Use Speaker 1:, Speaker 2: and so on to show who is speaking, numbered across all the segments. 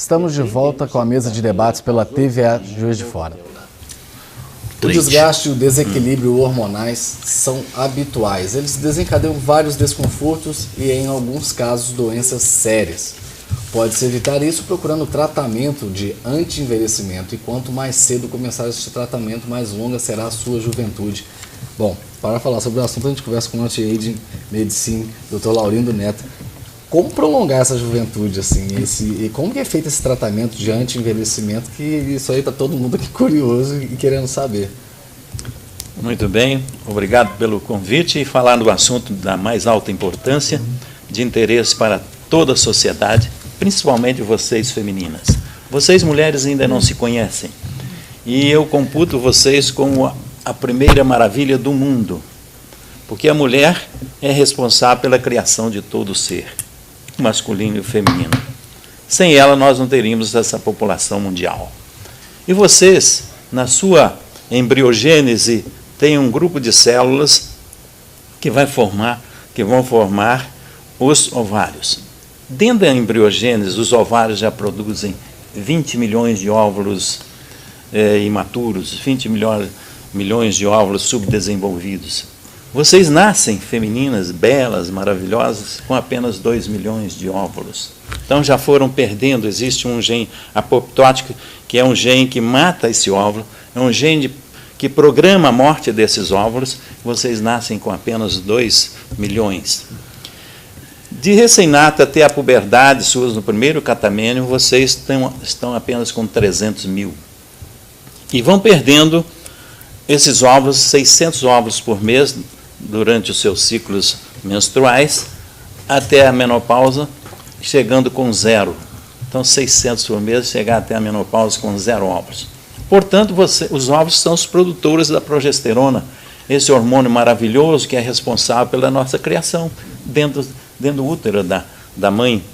Speaker 1: Estamos de volta com a mesa de debates pela TVA Juiz de Fora. O desgaste e o desequilíbrio hormonais são habituais. Eles desencadeiam vários desconfortos e, em alguns casos, doenças sérias. Pode-se evitar isso procurando tratamento de anti-envelhecimento. E quanto mais cedo começar esse tratamento, mais longa será a sua juventude. Bom, para falar sobre o assunto, a gente conversa com o Anti-Aging Medicine, Dr. Laurindo Neto. Como prolongar essa juventude, assim, e como que é feito esse tratamento de anti-envelhecimento, que isso aí está todo mundo aqui curioso e querendo saber.
Speaker 2: Muito bem, obrigado pelo convite e falar do assunto da mais alta importância, de interesse para toda a sociedade, principalmente vocês femininas. Vocês mulheres ainda não se conhecem, e eu computo vocês como a primeira maravilha do mundo, porque a mulher é responsável pela criação de todo ser, masculino e feminino. Sem ela, nós não teríamos essa população mundial. E vocês, na sua embriogênese, têm um grupo de células que vão formar os ovários. Dentro da embriogênese, os ovários já produzem 20 milhões de óvulos imaturos, 20 milhões de óvulos subdesenvolvidos. Vocês nascem femininas, belas, maravilhosas, com apenas 2 milhões de óvulos. Então já foram perdendo, existe um gene apoptótico, que é um gene que mata esse óvulo, é um gene que programa a morte desses óvulos, vocês nascem com apenas 2 milhões. De recém-nata até a puberdade, suas no primeiro catamênio, vocês estão apenas com 300 mil. E vão perdendo esses óvulos, 600 óvulos por mês, durante os seus ciclos menstruais, até a menopausa, chegando com 0. Então, 600 por mês, chegar até a menopausa com 0 óvulos. Portanto, os óvulos são os produtores da progesterona, esse hormônio maravilhoso que é responsável pela nossa criação dentro do útero da mãe.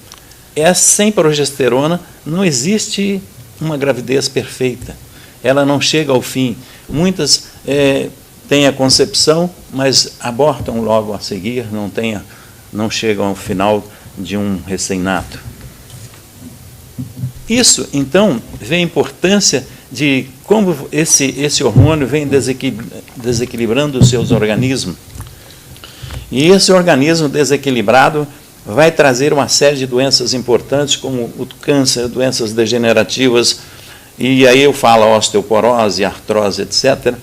Speaker 2: Sem progesterona, não existe uma gravidez perfeita. Ela não chega ao fim. Muitas têm a concepção, mas abortam logo a seguir, não chegam ao final de um recém-nato. Isso, então, vê a importância de como esse hormônio vem desequilibrando os seus organismos. E esse organismo desequilibrado vai trazer uma série de doenças importantes, como o câncer, doenças degenerativas, e aí eu falo osteoporose, artrose, etc.,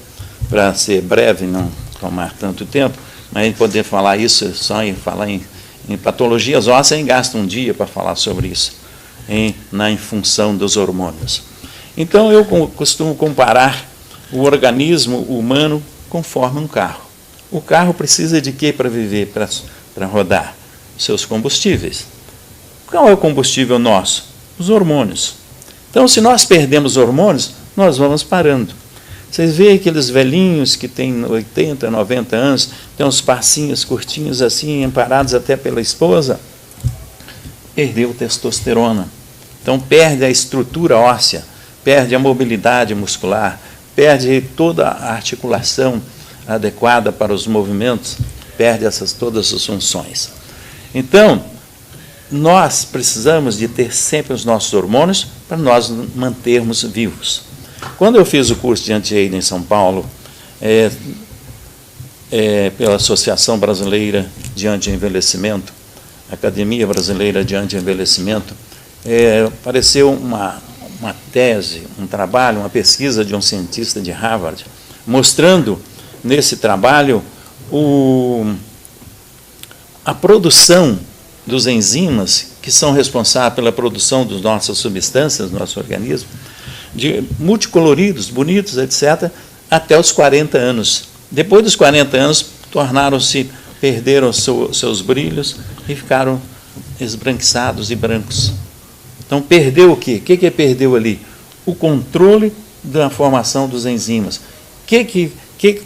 Speaker 2: para ser breve, não tomar tanto tempo, mas poder falar isso, só em falar em patologias ósseas, a gente gasta um dia para falar sobre isso, em função dos hormônios. Então, eu costumo comparar o organismo humano conforme um carro. O carro precisa de quê para viver, para rodar? Seus combustíveis. Qual é o combustível nosso? Os hormônios. Então, se nós perdemos hormônios, nós vamos parando. Vocês veem aqueles velhinhos que têm 80, 90 anos, têm uns passinhos curtinhos assim, amparados até pela esposa, perdeu testosterona. Então, perde a estrutura óssea, perde a mobilidade muscular, perde toda a articulação adequada para os movimentos, perde todas as funções. Então, nós precisamos de ter sempre os nossos hormônios para nós mantermos vivos. Quando eu fiz o curso de Anti-Aging em São Paulo, pela Associação Brasileira de Anti-Envelhecimento, Academia Brasileira de Anti-Envelhecimento, apareceu uma tese, um trabalho, uma pesquisa de um cientista de Harvard, mostrando nesse trabalho a produção dos enzimas que são responsáveis pela produção das nossas substâncias do nosso organismo, de multicoloridos, bonitos, etc., até os 40 anos. Depois dos 40 anos, perderam seus brilhos e ficaram esbranquiçados e brancos. Então, perdeu o quê? O que perdeu ali? O controle da formação dos enzimas. O que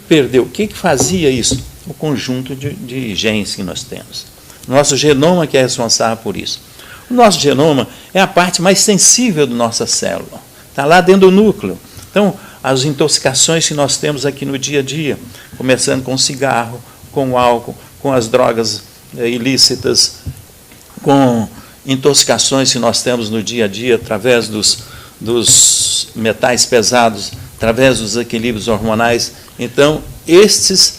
Speaker 2: perdeu? O que fazia isso? O conjunto de genes que nós temos. Nosso genoma que é responsável por isso. O nosso genoma é a parte mais sensível da nossa célula. Está lá dentro do núcleo. Então, as intoxicações que nós temos aqui no dia a dia, começando com o cigarro, com o álcool, com as drogas ilícitas, com intoxicações que nós temos no dia a dia, através dos metais pesados, através dos equilíbrios hormonais. Então, esse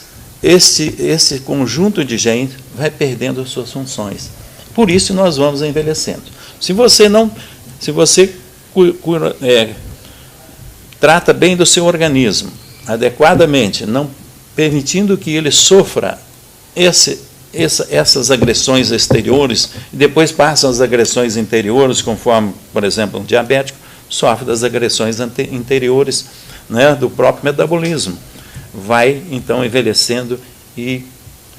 Speaker 2: conjunto de genes vai perdendo as suas funções. Por isso nós vamos envelhecendo. Se você trata bem do seu organismo adequadamente, não permitindo que ele sofra essas agressões exteriores, e depois passam as agressões interiores, conforme, por exemplo, um diabético sofre das agressões interiores, né, do próprio metabolismo. Vai, então, envelhecendo e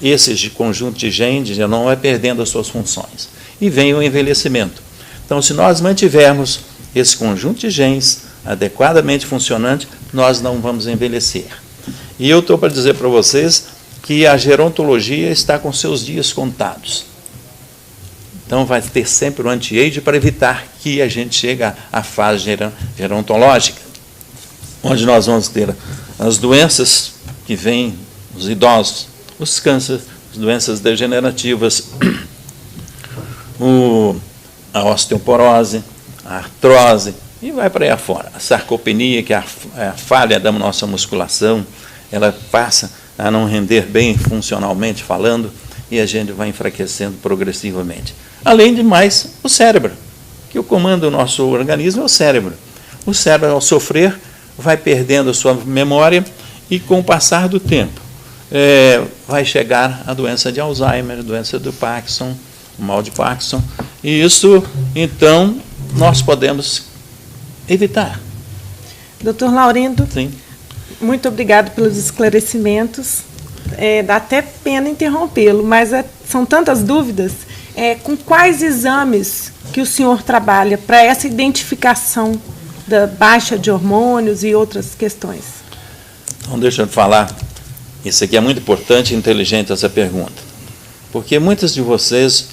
Speaker 2: esse conjunto de genes já não vai perdendo as suas funções. E vem o envelhecimento. Então, se nós mantivermos esse conjunto de genes adequadamente funcionante, nós não vamos envelhecer. E eu estou para dizer para vocês que a gerontologia está com seus dias contados. Então, vai ter sempre o anti-age para evitar que a gente chegue à fase gerontológica, onde nós vamos ter as doenças que vêm nos idosos, os cânceres, as doenças degenerativas, a osteoporose, a artrose, e vai para aí afora. A sarcopenia, que é a falha da nossa musculação, ela passa a não render bem funcionalmente falando, e a gente vai enfraquecendo progressivamente. Além de mais, o cérebro, que o comando do nosso organismo é o cérebro. O cérebro, ao sofrer, vai perdendo a sua memória e, com o passar do tempo, vai chegar a doença de Alzheimer, a doença do Parkinson, o mal de Parkinson. E isso, então, nós podemos evitar.
Speaker 3: Doutor Laurindo,
Speaker 2: sim,
Speaker 3: muito obrigado pelos esclarecimentos. Dá até pena interrompê-lo, mas são tantas dúvidas. Com quais exames que o senhor trabalha para essa identificação da baixa de hormônios e outras questões?
Speaker 2: Então, deixa eu falar. Isso aqui é muito importante e inteligente, essa pergunta. Porque muitos de vocês,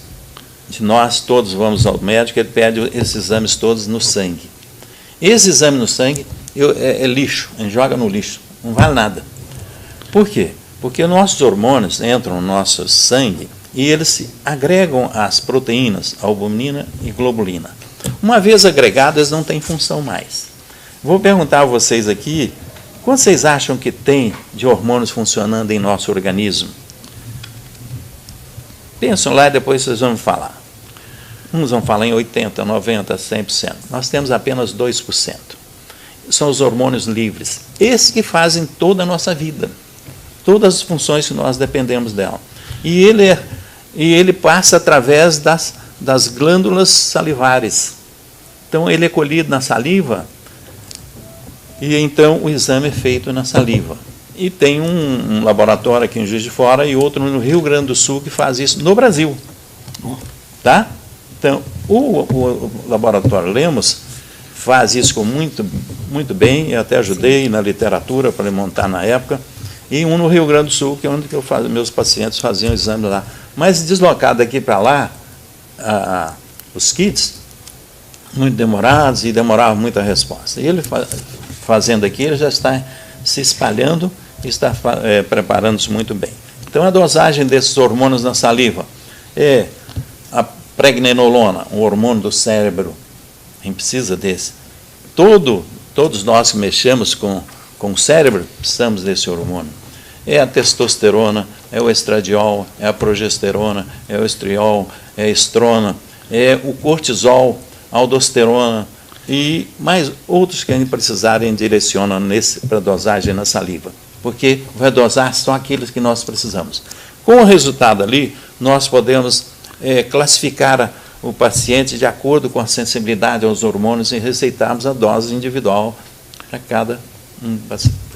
Speaker 2: de nós, todos vamos ao médico, ele pede esses exames todos no sangue. Esse exame no sangue é lixo, a gente joga no lixo, não vale nada. Por quê? Porque nossos hormônios entram no nosso sangue e eles se agregam às proteínas, albumina e globulina. Uma vez agregadas, eles não têm função mais. Vou perguntar a vocês aqui, quanto vocês acham que tem de hormônios funcionando em nosso organismo? Pensam lá e depois vocês vão me falar. Uns vão falar em 80%, 90%, 100%. Nós temos apenas 2%. São os hormônios livres. Esses que fazem toda a nossa vida. Todas as funções que nós dependemos dela. E ele passa através das glândulas salivares. Então, ele é colhido na saliva e, então, o exame é feito na saliva. E tem um laboratório aqui em Juiz de Fora e outro no Rio Grande do Sul que faz isso no Brasil. Tá? Então, o laboratório Lemos faz isso muito, muito bem. Eu até ajudei na literatura para ele montar na época. E um no Rio Grande do Sul, que é onde meus pacientes faziam exame lá. Mas deslocado daqui para lá, os kits, muito demorados e demoravam muita resposta. E ele fazendo aqui, ele já está se espalhando e está preparando-se muito bem. Então, a dosagem desses hormônios na saliva é a pregnenolona, um hormônio do cérebro. A gente precisa desse. Todos nós que mexemos com o cérebro, precisamos desse hormônio. É a testosterona, é o estradiol, é a progesterona, é o estriol, é a estrona, é o cortisol, a aldosterona e mais outros que a gente precisarem direciona para dosagem na saliva, porque vai dosar só aqueles que nós precisamos. Com o resultado ali, nós podemos classificar o paciente de acordo com a sensibilidade aos hormônios e receitarmos a dose individual para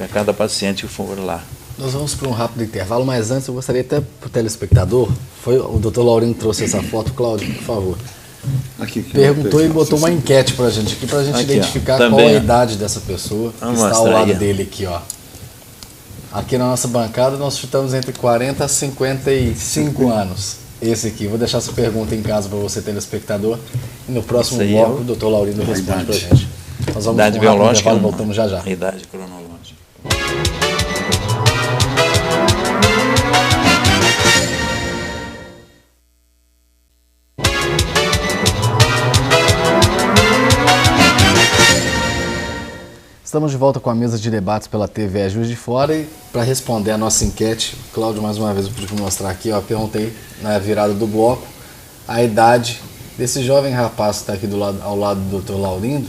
Speaker 2: cada paciente que for lá.
Speaker 1: Nós vamos para um rápido intervalo, mas antes eu gostaria até para o telespectador, o doutor Laurindo trouxe essa foto, Cláudio, por favor.
Speaker 4: Aqui,
Speaker 1: perguntou e botou uma enquete para a gente aqui, para a gente identificar qual a idade dessa pessoa que está ao lado dele aqui, ó. Aqui na nossa bancada nós chutamos entre 40 a 55 anos. Esse aqui, vou deixar essa pergunta em casa para você, telespectador, e no próximo bloco o doutor Laurindo responde para a gente. Nós vamos
Speaker 2: idade biológica,
Speaker 1: voltamos já já.
Speaker 2: Idade cronológica.
Speaker 1: Estamos de volta com a mesa de debates pela TVE Juiz de Fora e para responder a nossa enquete, Cláudio, mais uma vez eu pude mostrar aqui, eu perguntei na virada do bloco a idade desse jovem rapaz que está aqui ao lado do Dr. Laurindo.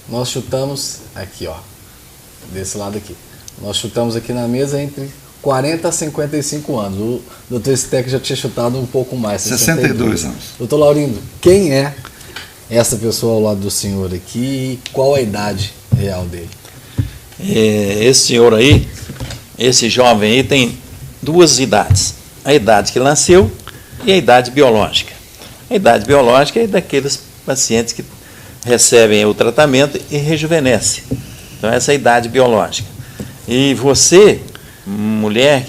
Speaker 1: Nós chutamos aqui, ó, desse lado aqui. Nós chutamos aqui na mesa entre 40 a 55 anos. O Dr. Steck já tinha chutado um pouco mais.
Speaker 4: 62 anos.
Speaker 1: Dr. Laurindo, quem é essa pessoa ao lado do senhor aqui e qual a idade real dele?
Speaker 2: Esse senhor aí, esse jovem aí tem duas idades. A idade que nasceu e a idade biológica. A idade biológica é daqueles pacientes que recebem o tratamento e rejuvenescem. Então essa é a idade biológica. E você, a mulher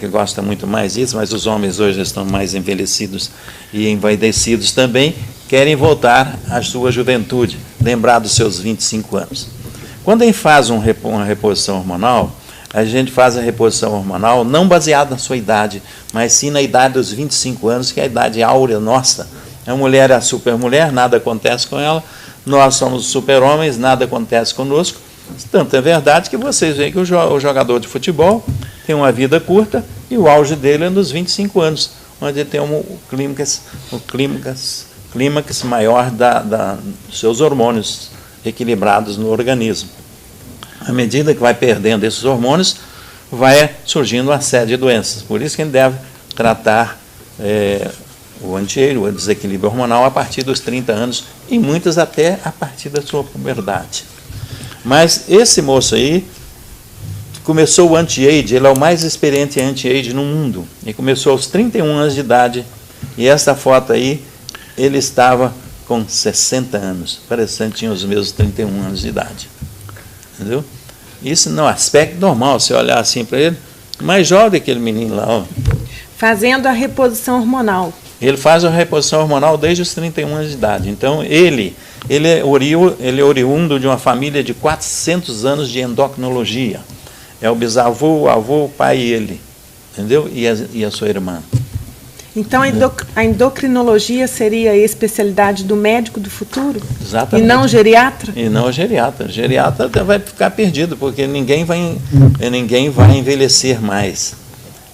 Speaker 2: que gosta muito mais disso, mas os homens hoje estão mais envelhecidos e envaidecidos também, querem voltar à sua juventude, lembrar dos seus 25 anos. Quando a gente faz uma reposição hormonal, a gente faz a reposição hormonal não baseada na sua idade, mas sim na idade dos 25 anos, que é a idade áurea nossa. A mulher é a supermulher, nada acontece com ela. Nós somos super-homens, nada acontece conosco. Tanto é verdade que vocês veem que o jogador de futebol tem uma vida curta e o auge dele é nos 25 anos, onde ele tem o clímax maior dos seus hormônios equilibrados no organismo. À medida que vai perdendo esses hormônios, vai surgindo uma série de doenças. Por isso que a gente deve tratar o anti-age, o desequilíbrio hormonal, a partir dos 30 anos e muitas até a partir da sua puberdade. Mas esse moço aí começou o anti-age, ele é o mais experiente anti-age no mundo. Ele começou aos 31 anos de idade e essa foto aí, ele estava com 60 anos, parecendo que tinha os mesmos 31 anos de idade. Entendeu? Isso no aspecto normal, se olhar assim para ele, mais jovem que aquele menino lá. Ó.
Speaker 3: Fazendo a reposição hormonal.
Speaker 2: Ele faz a reposição hormonal desde os 31 anos de idade. Então, ele é oriundo de uma família de 400 anos de endocrinologia. É o bisavô, o avô, o pai e ele. Entendeu? E a sua irmã.
Speaker 3: Então, a endocrinologia seria a especialidade do médico do futuro?
Speaker 2: Exatamente.
Speaker 3: E não geriatra?
Speaker 2: E não geriatra. Geriatra vai ficar perdido, porque ninguém vai envelhecer mais.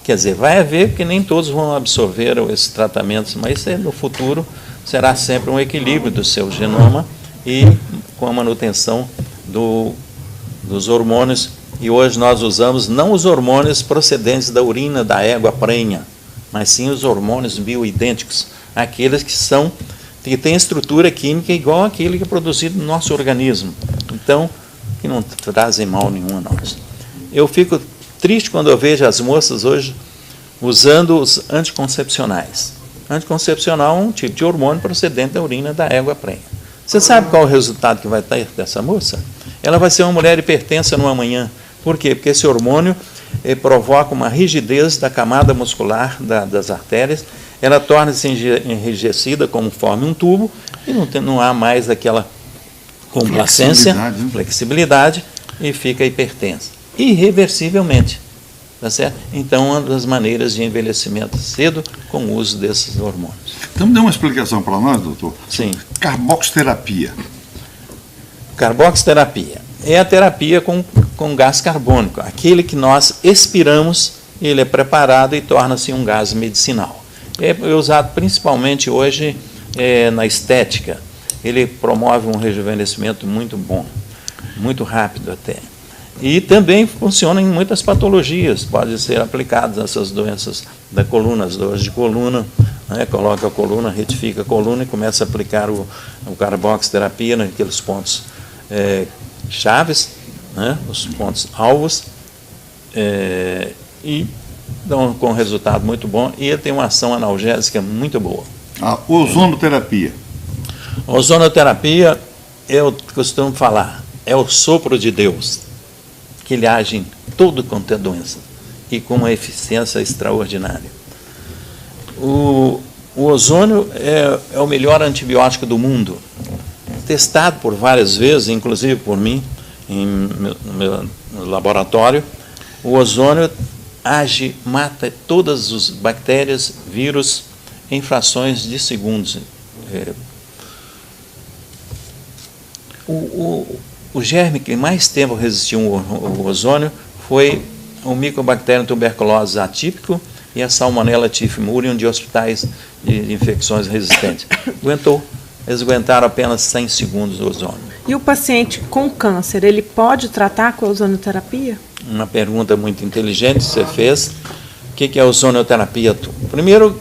Speaker 2: Quer dizer, vai haver, porque nem todos vão absorver esses tratamentos, mas no futuro será sempre um equilíbrio do seu genoma e com a manutenção dos hormônios. E hoje nós usamos não os hormônios procedentes da urina da égua prenha, mas sim os hormônios bioidênticos, aqueles que têm estrutura química igual àquele que é produzido no nosso organismo. Então, que não trazem mal nenhum a nós. Eu fico triste quando eu vejo as moças hoje usando os anticoncepcionais. Anticoncepcional é um tipo de hormônio procedente da urina da égua prenha. Você sabe qual é o resultado que vai ter dessa moça? Ela vai ser uma mulher hipertensa numa manhã. Por quê? Porque esse hormônio provoca uma rigidez da camada muscular das artérias, ela torna-se enrijecida como forma um tubo e não há mais aquela complacência, flexibilidade e fica hipertensa. Irreversivelmente. Tá certo? Então, uma das maneiras de envelhecimento cedo com o uso desses hormônios.
Speaker 4: Então, me dê uma explicação para nós, doutor.
Speaker 2: Sim.
Speaker 4: Carboxterapia.
Speaker 2: Carboxterapia é a terapia com gás carbônico. Aquele que nós expiramos, ele é preparado e torna-se um gás medicinal. É usado principalmente hoje na estética. Ele promove um rejuvenescimento muito bom, muito rápido até. E também funciona em muitas patologias, pode ser aplicado nessas doenças da coluna, as dores de coluna, né? Coloca a coluna, retifica a coluna e começa a aplicar o carboxterapia naqueles pontos chaves, né? Os pontos alvos, e dão com um resultado muito bom, e ele tem uma ação analgésica muito boa.
Speaker 4: A ozonoterapia.
Speaker 2: A ozonoterapia, eu costumo falar, é o sopro de Deus, que ele age em tudo quanto é doença e com uma eficiência extraordinária. O ozônio é o melhor antibiótico do mundo, testado por várias vezes, inclusive por mim, no meu laboratório. O ozônio age, mata todas as bactérias, vírus, em frações de segundos. o germe que mais tempo resistiu ao ozônio foi o Mycobacterium tuberculosis atípico e a Salmonella typhimurium de hospitais de infecções resistentes. Eles aguentaram apenas 100 segundos do ozônio.
Speaker 3: E o paciente com câncer, ele pode tratar com a ozonoterapia?
Speaker 2: Uma pergunta muito inteligente que você fez. O que é a ozonoterapia? Primeiro,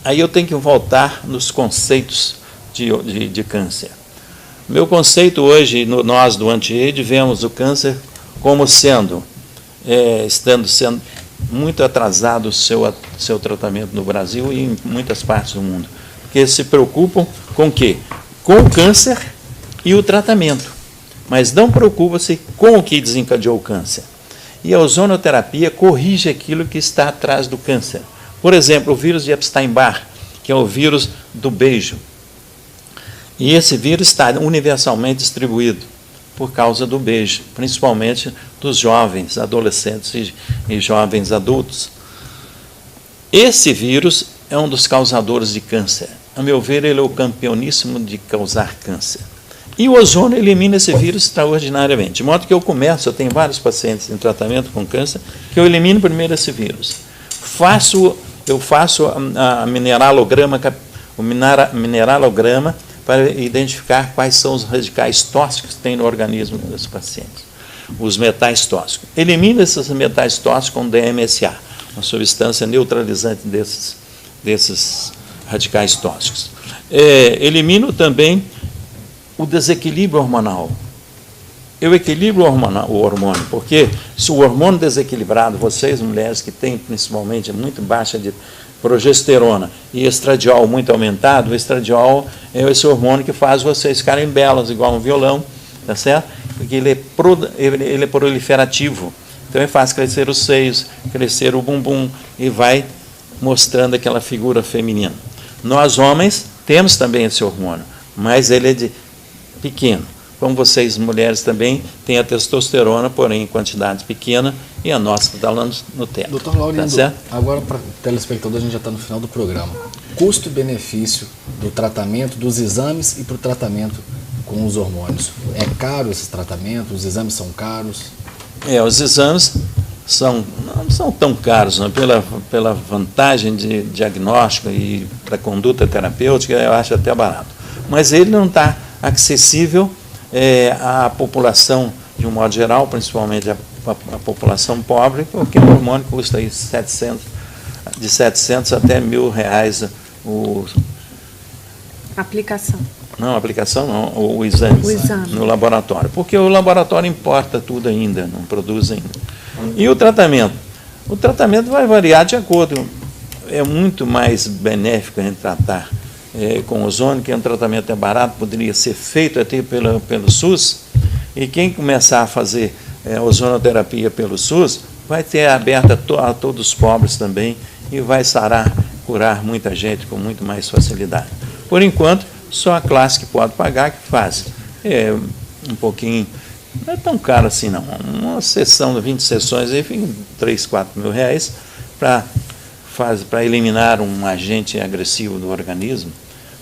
Speaker 2: aí eu tenho que voltar nos conceitos de câncer. Meu conceito hoje, nós do anti-AIDS, vemos o câncer como sendo muito atrasado o seu tratamento no Brasil e em muitas partes do mundo. Porque eles se preocupam com o quê? Com o câncer e o tratamento, mas não preocupa-se com o que desencadeou o câncer. E a ozonoterapia corrige aquilo que está atrás do câncer. Por exemplo, o vírus de Epstein-Barr, que é o vírus do beijo. E esse vírus está universalmente distribuído por causa do beijo, principalmente dos jovens, adolescentes e jovens adultos. Esse vírus é um dos causadores de câncer. A meu ver, ele é o campeoníssimo de causar câncer. E o ozônio elimina esse vírus extraordinariamente. De modo que eu tenho vários pacientes em tratamento com câncer, que eu elimino primeiro esse vírus. Eu faço o mineralograma para identificar quais são os radicais tóxicos que tem no organismo dos pacientes. Os metais tóxicos. Elimina esses metais tóxicos com DMSA, uma substância neutralizante desses radicais tóxicos. Elimino também o desequilíbrio hormonal. Eu equilibro o hormônio, porque se o hormônio desequilibrado, vocês mulheres que têm principalmente muito baixa de progesterona e estradiol muito aumentado, o estradiol é esse hormônio que faz vocês ficarem belas, igual um violão, tá certo? Porque ele é proliferativo. Então ele faz crescer os seios, crescer o bumbum e vai mostrando aquela figura feminina. Nós homens temos também esse hormônio, mas ele é pequeno. Como vocês, mulheres, também têm a testosterona, porém em quantidade pequena, e a nossa está lá no teto.
Speaker 1: Doutor Laurindo,
Speaker 2: tá certo?
Speaker 1: Agora para o telespectador, a gente já está no final do programa. Custo e benefício do tratamento, dos exames e para o tratamento com os hormônios. É caro esse tratamento? Os exames são caros?
Speaker 2: Os exames não são tão caros, não. Pela vantagem de diagnóstico e para conduta terapêutica, eu acho até barato. Mas ele não está acessível à população de um modo geral, principalmente a população pobre, porque o hormônio custa aí de 700 até R$1.000
Speaker 3: Aplicação.
Speaker 2: Não, aplicação não, o exame. No laboratório. Porque o laboratório importa tudo ainda, não produz ainda. E o tratamento? O tratamento vai variar de acordo. É muito mais benéfico a gente tratar com ozônio, que um tratamento barato, poderia ser feito até pelo SUS. E quem começar a fazer ozonoterapia pelo SUS, vai ter aberta a todos os pobres também e vai curar muita gente com muito mais facilidade. Por enquanto, só a classe que pode pagar que faz. Um pouquinho, não é tão caro assim não. Uma sessão de 20 sessões aí fica R$3.000, R$4.000 para eliminar um agente agressivo do organismo.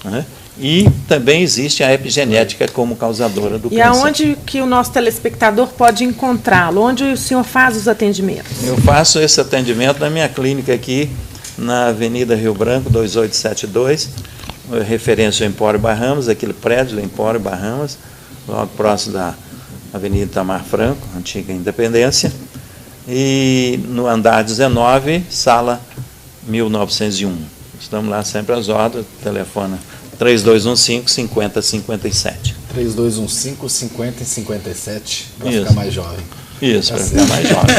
Speaker 2: Né? E também existe a epigenética como causadora do câncer.
Speaker 3: E aonde que o nosso telespectador pode encontrá-lo? Onde o senhor faz os atendimentos? Eu
Speaker 2: faço esse atendimento na minha clínica aqui, na Avenida Rio Branco, 2872, referência ao Empório Bahamas, aquele prédio do Empório Bahamas, logo próximo da Avenida Itamar Franco, antiga Independência, e no andar 19, sala 1901. Estamos lá sempre às ordens, telefone 3215-5057.
Speaker 1: 3215-5057, para ficar mais jovem.
Speaker 2: Isso, para ficar mais jovem.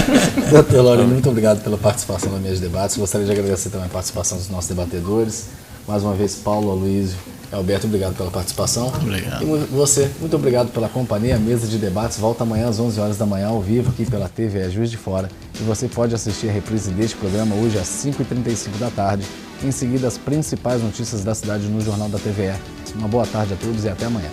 Speaker 1: Doutor Laurindo, muito obrigado pela participação na Mesa de Debates. Gostaria de agradecer também a participação dos nossos debatedores. Mais uma vez, Paulo, Aloysio e Alberto, obrigado pela participação.
Speaker 2: Obrigado.
Speaker 1: E você, muito obrigado pela companhia. A Mesa de Debates volta amanhã às 11 horas da manhã, ao vivo, aqui pela TVE Juiz de Fora. E você pode assistir a reprise deste programa hoje às 5h35 da tarde. Em seguida, as principais notícias da cidade no Jornal da TVE. Uma boa tarde a todos e até amanhã.